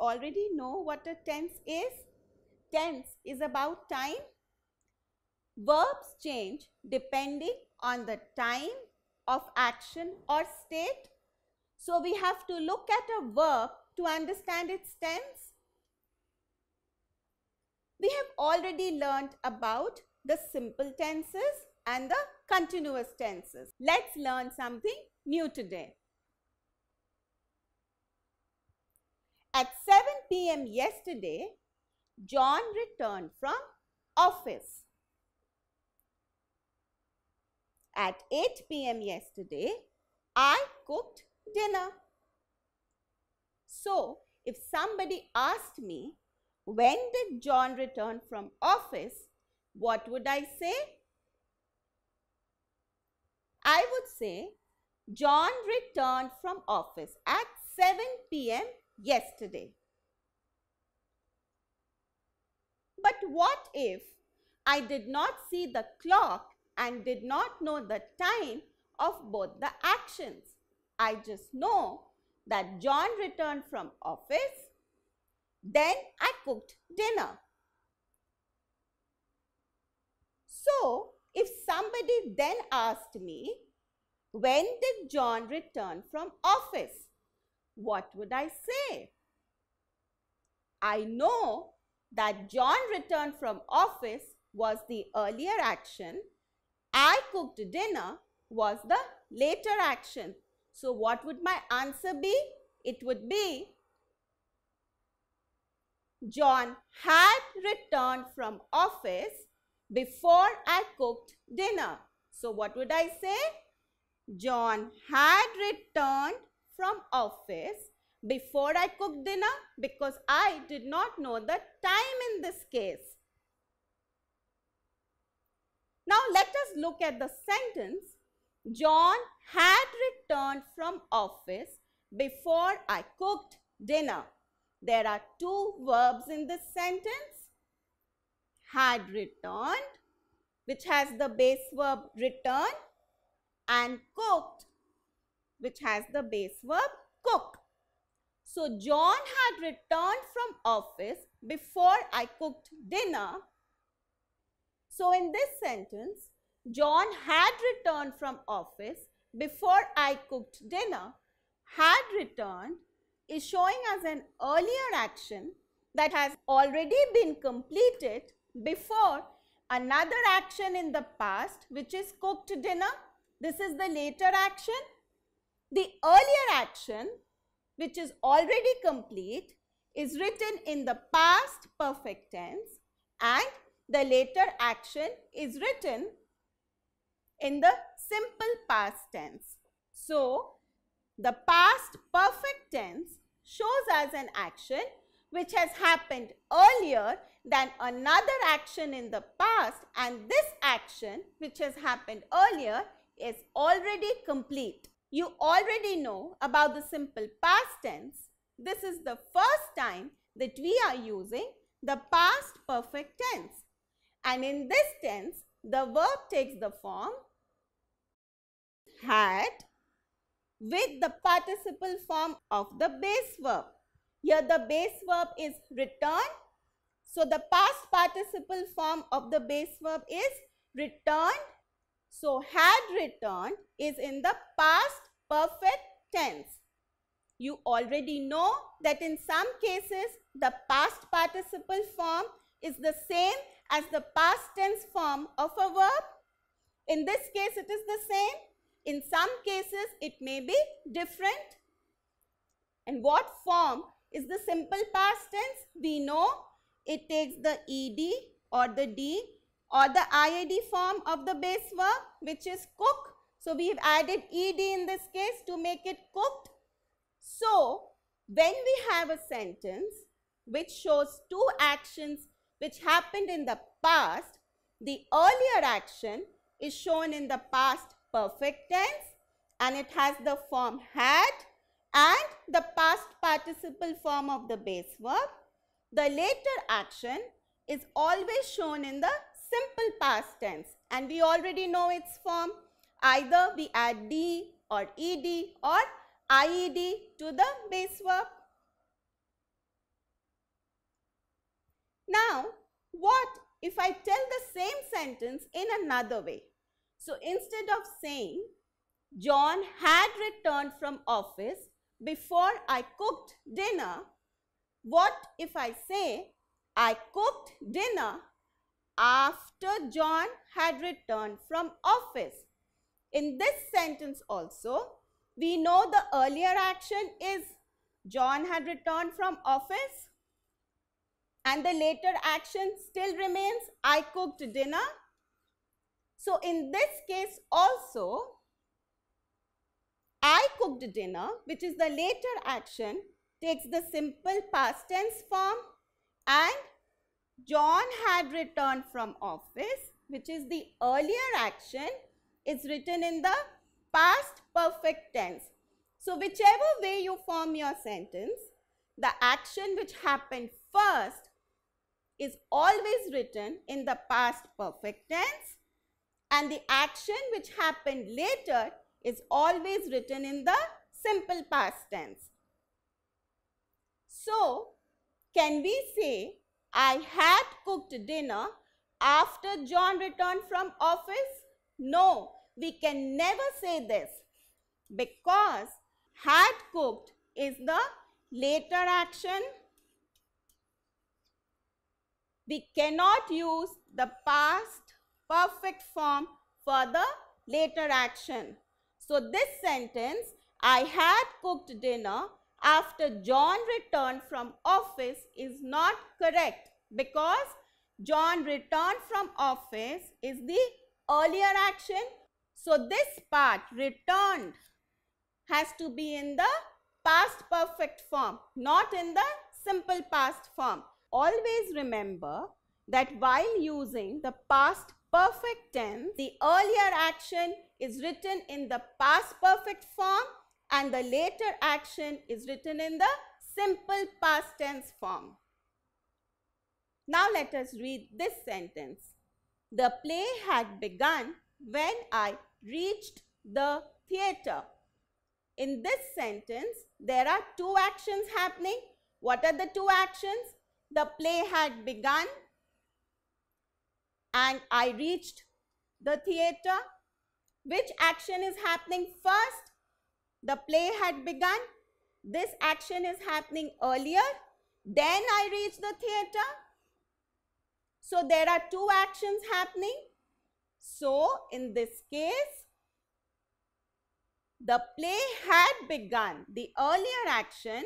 already know what a tense is. Tense is about time. Verbs change depending on the time of action or state. So we have to look at a verb to understand its tense. We have already learnt about the simple tenses and the continuous tenses. Let's learn something new today. At 7 p.m. yesterday, John returned from office. At 8 p.m. yesterday, I cooked dinner. So, if somebody asked me, when did John return from office, what would I say? I would say, John returned from office at 7 p.m. yesterday. But what if I did not see the clock and did not know the time of both the actions? I just know that John returned from office, then I cooked dinner. So, if somebody then asked me, when did John return from office? What would I say? I know that John returned from office was the earlier action. I cooked dinner was the later action. So, what would my answer be? It would be, John had returned from office before I cooked dinner. So, what would I say? John had returned from office before I cooked dinner, because I did not know the time in this case. Now, let us look at the sentence, John had returned from office before I cooked dinner. There are two verbs in this sentence. Had returned, which has the base verb return, and cooked, which has the base verb cook. So, John had returned from office before I cooked dinner. So, in this sentence, John had returned from office before I cooked dinner. Had returned is showing us an earlier action that has already been completed before another action in the past, which is cooked dinner. This is the later action. The earlier action, which is already complete, is written in the past perfect tense, and the later action is written in the simple past tense. So, the past perfect tense shows us an action which has happened earlier than another action in the past, and this action which has happened earlier is already complete. You already know about the simple past tense. This is the first time that we are using the past perfect tense. And in this tense, the verb takes the form had with the participle form of the base verb. Here the base verb is return. So, the past participle form of the base verb is returned. So, had returned is in the past perfect tense. You already know that in some cases, the past participle form is the same as the past tense form of a verb. In this case, it is the same. In some cases, it may be different. And what form is the simple past tense? We know it takes the ed or the d or the ied form of the base verb, which is cook. So, we have added ed in this case to make it cooked. So, when we have a sentence which shows two actions which happened in the past, the earlier action is shown in the past perfect tense and it has the form had and the past participle form of the base verb. The later action is always shown in the simple past tense, and we already know its form. Either we add d or ed or ied to the base verb. Now, what if I tell the same sentence in another way? So, instead of saying, John had returned from office before I cooked dinner, what if I say, I cooked dinner after John had returned from office? In this sentence also, we know the earlier action is John had returned from office, and the later action still remains I cooked dinner. So in this case also, I cooked dinner, which is the later action, takes the simple past tense form, and John had returned from office, which is the earlier action, is written in the past perfect tense. So whichever way you form your sentence, the action which happened first is always written in the past perfect tense, and the action which happened later is always written in the simple past tense. So, can we say, I had cooked dinner after John returned from office? No, we can never say this, because had cooked is the later action. We cannot use the past perfect form for the later action. So this sentence, I had cooked dinner after John returned from office, is not correct, because John returned from office is the earlier action. So this part, returned, has to be in the past perfect form, not in the simple past form. Always remember that while using the past perfect tense, the earlier action is written in the past perfect form and the later action is written in the simple past tense form. Now let us read this sentence. The play had begun when I reached the theatre. In this sentence, there are two actions happening. What are the two actions? The play had begun and I reached the theatre. Which action is happening first? The play had begun. This action is happening earlier. Then I reached the theatre. So there are two actions happening. So in this case, the play had begun. The earlier action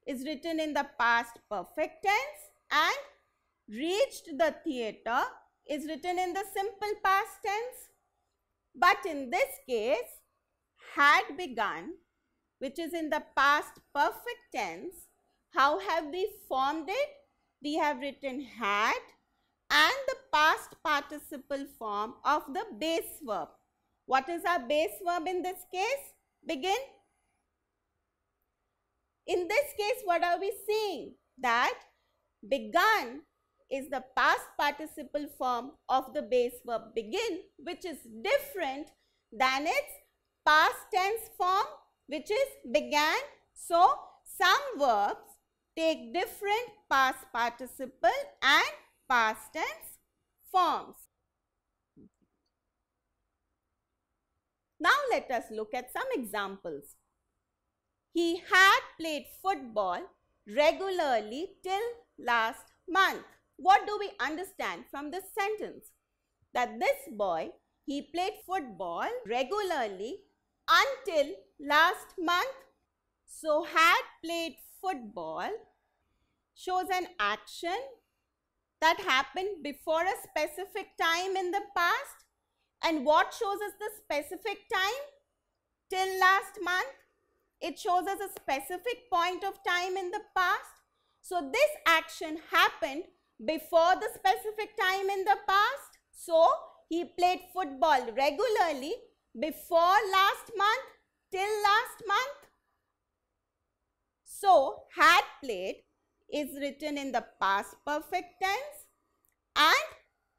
is written in the past perfect tense, and reached the theatre is written in the simple past tense. But in this case, had begun, which is in the past perfect tense, how have we formed it? We have written had and the past participle form of the base verb. What is our base verb in this case? Begin. In this case, what are we seeing? That begun is the past participle form of the base verb begin, which is different than its past tense form, which is began. So, some verbs take different past participle and past tense forms. Now, let us look at some examples. He had played football regularly till last month. What do we understand from this sentence? That this boy, he played football regularly until last month. So, had played football shows an action that happened before a specific time in the past. And what shows us the specific time? Till last month. It shows us a specific point of time in the past. So, this action happened before the specific time in the past. So, he played football regularly before last month, till last month. So, had played is written in the past perfect tense, and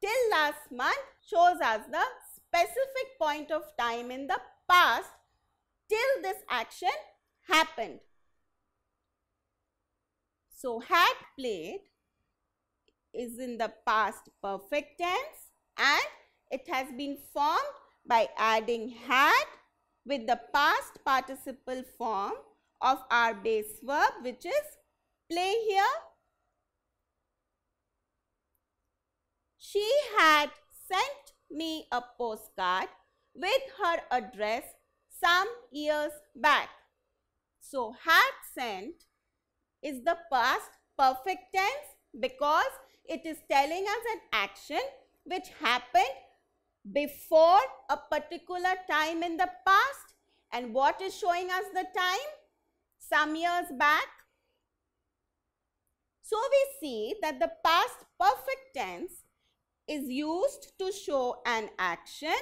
till last month shows us the specific point of time in the past till this action happened. So, had played is in the past perfect tense and it has been formed by adding had with the past participle form of our base verb, which is play here. She had sent me a postcard with her address some years back. So, had sent is the past perfect tense because it is telling us an action which happened before a particular time in the past. And what is showing us the time? Some years back. So, we see that the past perfect tense is used to show an action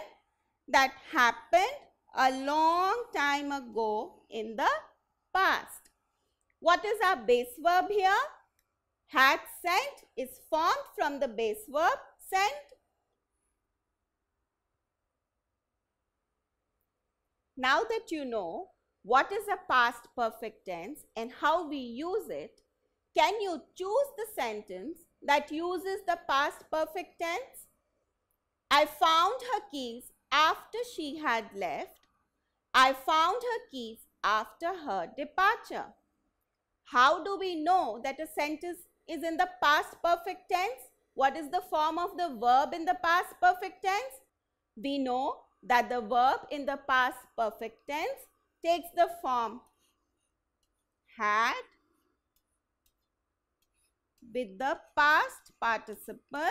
that happened a long time ago in the past. What is our base verb here? Had sent is formed from the base verb sent. Now that you know what is a past perfect tense and how we use it, can you choose the sentence that uses the past perfect tense? I found her keys after she had left. I found her keys after her departure. How do we know that a sentence is in the past perfect tense? What is the form of the verb in the past perfect tense? We know that the verb in the past perfect tense takes the form had with the past participle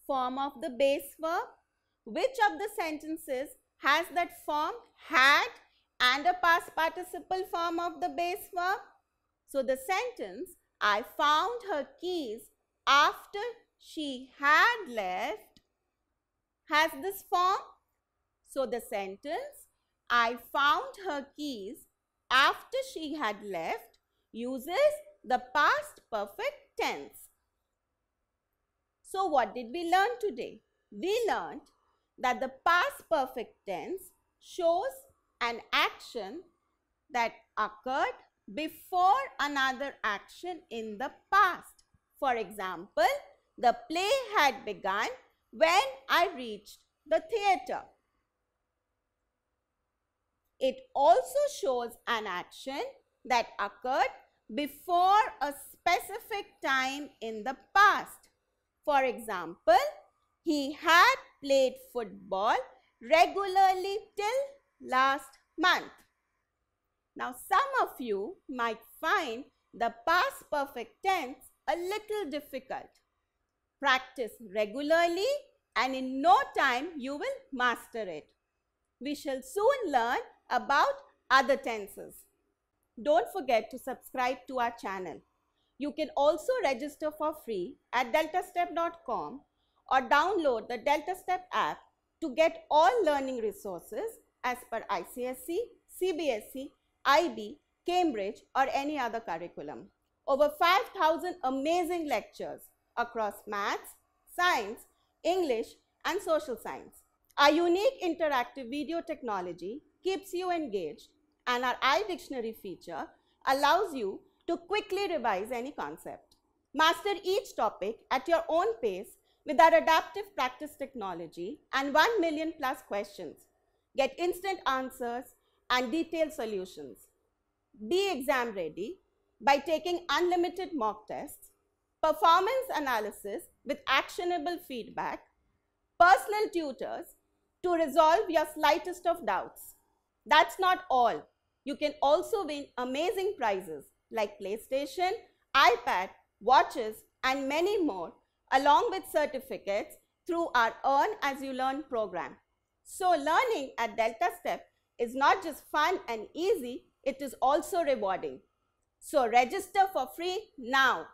form of the base verb. Which of the sentences has that form had and a past participle form of the base verb? So, the sentence I found her keys after she had left has this form. So, the sentence I found her keys after she had left uses the past perfect tense. So, what did we learn today? We learned that the past perfect tense shows an action that occurred before another action in the past. For example, the play had begun when I reached the theatre. It also shows an action that occurred before a specific time in the past. For example, he had played football regularly till last month. Now, some of you might find the past perfect tense a little difficult. Practice regularly and in no time you will master it. We shall soon learn about other tenses. Don't forget to subscribe to our channel. You can also register for free at deltastep.com or download the DeltaStep app to get all learning resources as per ICSE, CBSE, IB, Cambridge or any other curriculum. Over 5,000 amazing lectures across maths, science, English and social science. Our unique interactive video technology keeps you engaged and our iDictionary feature allows you to quickly revise any concept. Master each topic at your own pace with our adaptive practice technology and 1 million plus questions. Get instant answers and detailed solutions. Be exam ready by taking unlimited mock tests, performance analysis with actionable feedback, personal tutors to resolve your slightest of doubts. That's not all. You can also win amazing prizes like PlayStation, iPad, watches and many more along with certificates through our Earn As You Learn program. So learning at DeltaStep is not just fun and easy, it is also rewarding. So register for free now.